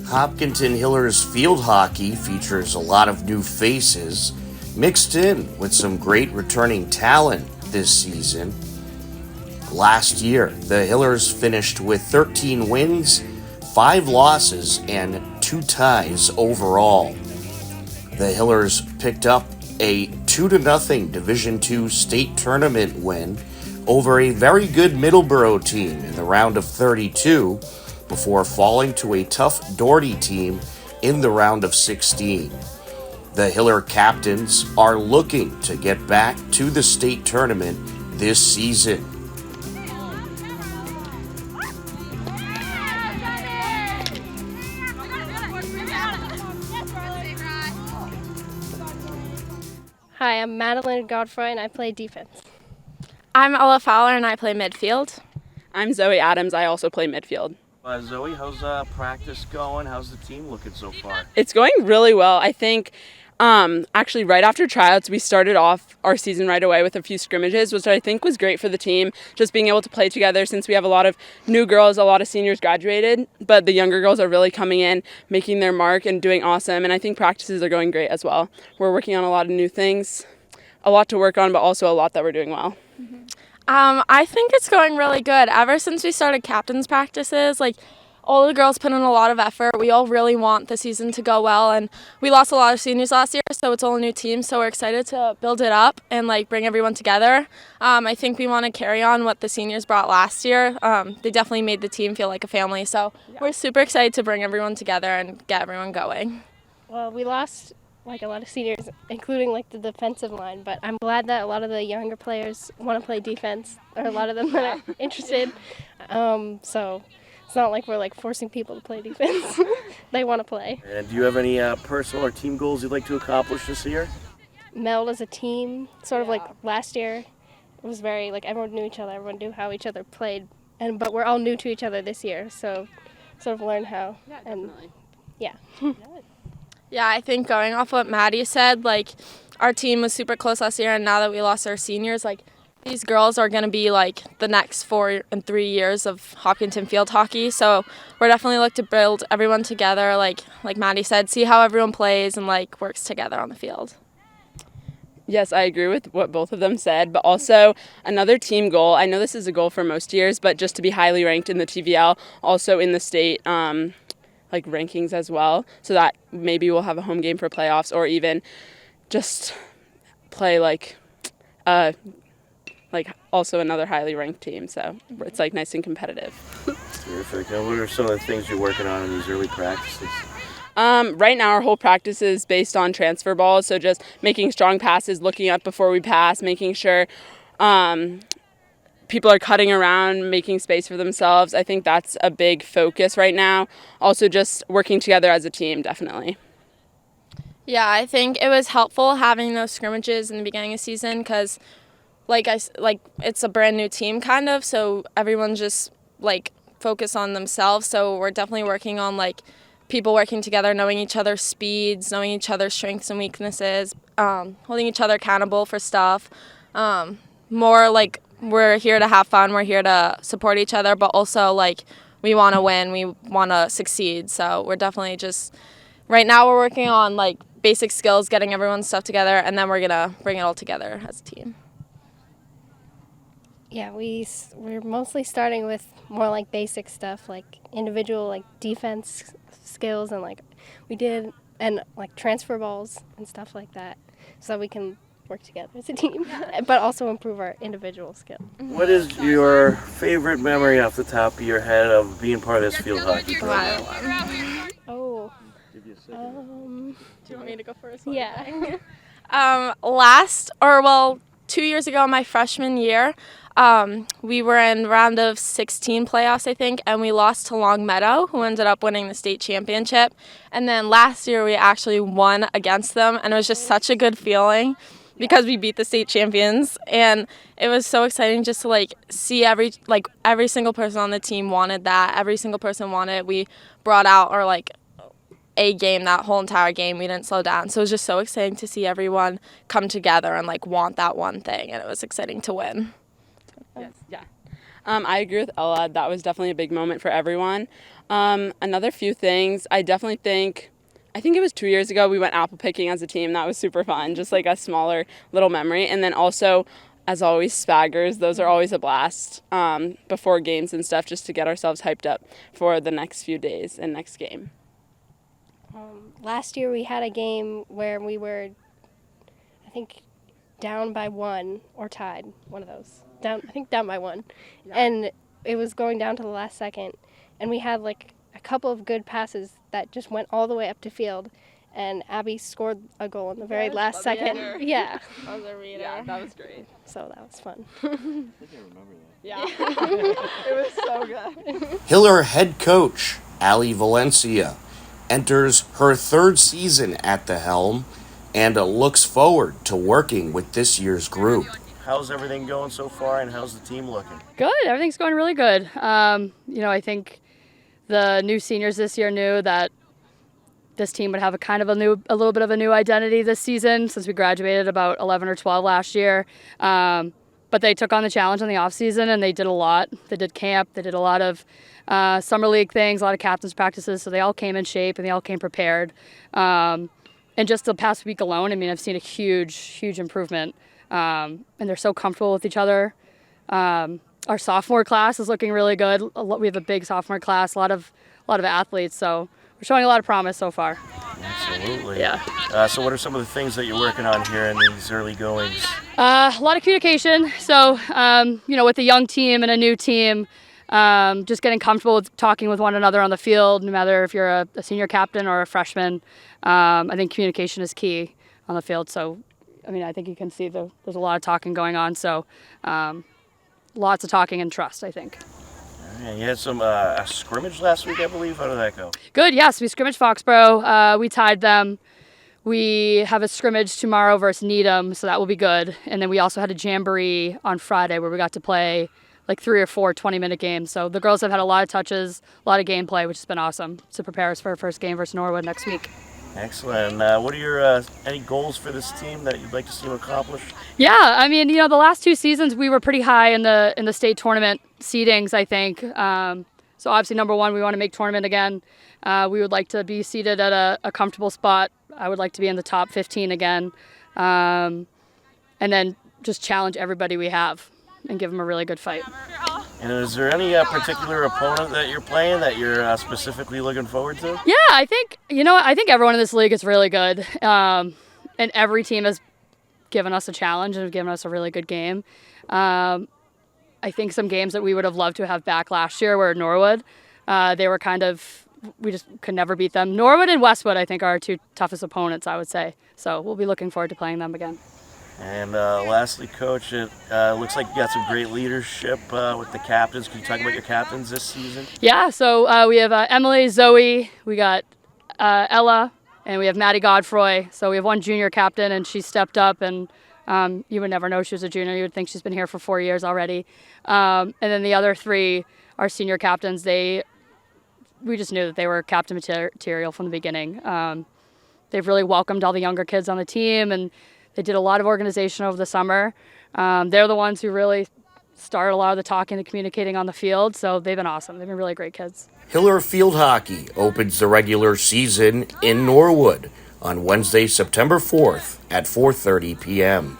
Hopkinton Hillers field hockey features a lot of new faces, mixed in with some great returning talent this season. Last year, the Hillers finished with 13 wins, 5 losses, and 2 ties overall. The Hillers picked up a 2-0 Division II state tournament win over a very good Middleboro team in the round of 32 before falling to a tough Doherty team in the round of 16. The Hiller captains are looking to get back to the state tournament this season. Hi, I'm Maddie Godfroy and I play defense. I'm Fowler and I play midfield. I'm Zoe Adams. I also play midfield. Zoe, how's practice going? How's the team looking so far? It's going really well. I think actually right after tryouts, we started off our season right away with a few scrimmages, which I think was great for the team, just being able to play together since we have a lot of new girls, a lot of seniors graduated, but the younger girls are really coming in, making their mark and doing awesome, and I think practices are going great as well. We're working on a lot of new things, a lot to work on, but also a lot that we're doing well. I think it's going really good. Ever since we started captain's practices, all the girls put in a lot of effort. We all really want the season to go well, and we lost a lot of seniors last year, so it's all a new team, so we're excited to build it up and bring everyone together. I think we want to carry on what the seniors brought last year. They definitely made the team feel like a family, so we're super excited to bring everyone together and get everyone going. Well, we lost a lot of seniors, including the defensive line, but I'm glad that a lot of the younger players want to play defense, or a lot of them that are interested. So it's not like we're forcing people to play defense. They want to play. And do you have any personal or team goals you'd like to accomplish this year? Meld as a team, sort of like last year. It was very everyone knew each other, everyone knew how each other played, but we're all new to each other this year, so sort of learn how. Yeah, definitely. Yeah. Yeah, I think going off what Maddie said, our team was super close last year, and now that we lost our seniors, these girls are going to be the next 4 and 3 years of Hopkinton field hockey. So we're definitely looking to build everyone together, like Maddie said, see how everyone plays and works together on the field. Yes, I agree with what both of them said, but also another team goal. I know this is a goal for most years, but just to be highly ranked in the TVL, also in the state rankings as well, so that maybe we'll have a home game for playoffs, or even just play also another highly ranked team. So it's nice and competitive. Terrific. And what are some of the things you're working on in these early practices? Right now our whole practice is based on transfer balls, so just making strong passes, looking up before we pass, making sure people are cutting around, making space for themselves. I think that's a big focus right now. Also just working together as a team, definitely. Yeah, I think it was helpful having those scrimmages in the beginning of the season because, it's a brand new team kind of, so everyone just, focus on themselves. So we're definitely working on, people working together, knowing each other's speeds, knowing each other's strengths and weaknesses, holding each other accountable for stuff. More we're here to have fun, we're here to support each other, but also we want to win, we want to succeed. So we're definitely just, right now we're working on basic skills, getting everyone's stuff together, and then we're going to bring it all together as a team. Yeah, we're mostly starting with more basic stuff, individual defense skills, and we did, and transfer balls and stuff like that, so that we can work together as a team, but also improve our individual skill. What is your favorite memory off the top of your head of being part of this field hockey program? Oh. Do you want me to go first? Yeah. 2 years ago, my freshman year, we were in round of 16 playoffs, I think, and we lost to Long Meadow, who ended up winning the state championship. And then last year, we actually won against them, and it was just such a good feeling because we beat the state champions. And it was so exciting just to see every single person on the team wanted that. Every single person wanted it. We brought out our A game that whole entire game. We didn't slow down. So it was just so exciting to see everyone come together and want that one thing, and it was exciting to win. Yes, yeah. I agree with Ella. That was definitely a big moment for everyone. Another few things, I think it was 2 years ago we went apple picking as a team. That was super fun, just like a smaller little memory. And then also, as always, spaggers. Those are always a blast before games and stuff, just to get ourselves hyped up for the next few days and next game. Last year we had a game where we were, I think, down by one or tied, one of those. Down by one. Yeah. And it was going down to the last second. And we had like a couple of good passes that just went all the way up to field. And Abby scored a goal in the very last second. Yeah. That was a reader. Yeah, that was great. So that was fun. I think I remember that. Yeah. It was so good. Hiller head coach Ali Valencia enters her third season at the helm and looks forward to working with this year's group. How's everything going so far, and how's the team looking? Good. Everything's going really good. I think the new seniors this year knew that this team would have a little bit of a new identity this season since we graduated about 11 or 12 last year. But they took on the challenge in the off season and they did a lot. They did camp. They did a lot of summer league things, a lot of captains practices. So they all came in shape and they all came prepared. And just the past week alone, I've seen a huge improvement. And they're so comfortable with each other. Our sophomore class is looking really good. We have a big sophomore class, a lot of athletes. So we're showing a lot of promise so far. Absolutely. Yeah. So what are some of the things that you're working on here in these early goings? A lot of communication. So, with a young team and a new team, just getting comfortable with talking with one another on the field, no matter if you're a senior captain or a freshman. I think communication is key on the field. So, I think you can see there's a lot of talking going on. So, lots of talking and trust, I think. Yeah, you had some a scrimmage last week, I believe. How did that go? Good, yes. We scrimmaged Foxborough. We tied them. We have a scrimmage tomorrow versus Needham, so that will be good. And then we also had a jamboree on Friday where we got to play like 3 or 4 20-minute games. So the girls have had a lot of touches, a lot of gameplay, which has been awesome to prepare us for our first game versus Norwood next week. Excellent. What are your any goals for this team that you'd like to see them accomplish? Yeah, the last 2 seasons we were pretty high in the state tournament seedings, I think. So obviously, number one, we want to make tournament again. We would like to be seated at a comfortable spot. I would like to be in the top 15 again. And then just challenge everybody we have and give them a really good fight. And is there any particular opponent that you're playing that you're specifically looking forward to? Yeah, I think everyone in this league is really good. And every team has given us a challenge and have given us a really good game. I think some games that we would have loved to have back last year were Norwood. They were we just could never beat them. Norwood and Westwood, I think, are our 2 toughest opponents, I would say. So we'll be looking forward to playing them again. And lastly, Coach, it looks like you got some great leadership with the captains. Can you talk about your captains this season? Yeah, so we have Emily, Zoe, we got Ella, and we have Maddie Godfroy. So we have one junior captain, and she stepped up, and you would never know she was a junior. You would think she's been here for 4 years already. And then the other 3 are senior captains. We just knew that they were captain material from the beginning. They've really welcomed all the younger kids on the team, and they did a lot of organization over the summer. They're the ones who really started a lot of the talking and communicating on the field, so they've been awesome. They've been really great kids. Hiller Field Hockey opens the regular season in Norwood on Wednesday, September 4th at 4:30 p.m.